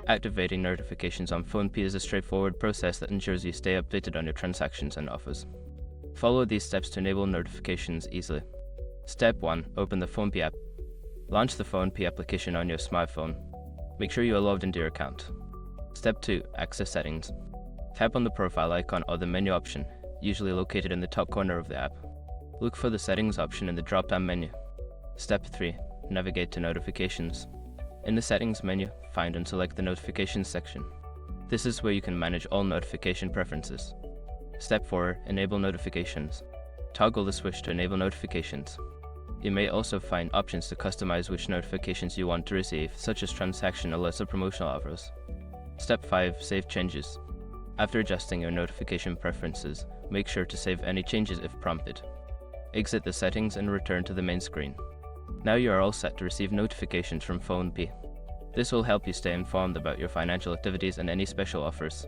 Activating notifications on PhonePe is a straightforward process that ensures you stay updated on your transactions and offers. Follow these steps to enable notifications easily. Step 1. Open the PhonePe app. Launch the PhonePe application on your smartphone. Make sure you are logged into your account. Step 2. Access settings. Tap on the profile icon or the menu option, usually located in the top corner of the app. Look for the settings option in the drop-down menu. Step 3. Navigate to notifications. In the settings menu, find and select the notifications section. This is where you can manage all notification preferences. Step 4. Enable notifications. Toggle the switch to enable notifications. You may also find options to customize which notifications you want to receive, such as transaction alerts or promotional offers. Step 5. Save changes. After adjusting your notification preferences, make sure to save any changes if prompted. Exit the settings and return to the main screen. Now you are all set to receive notifications from PhonePe. This will help you stay informed about your financial activities and any special offers.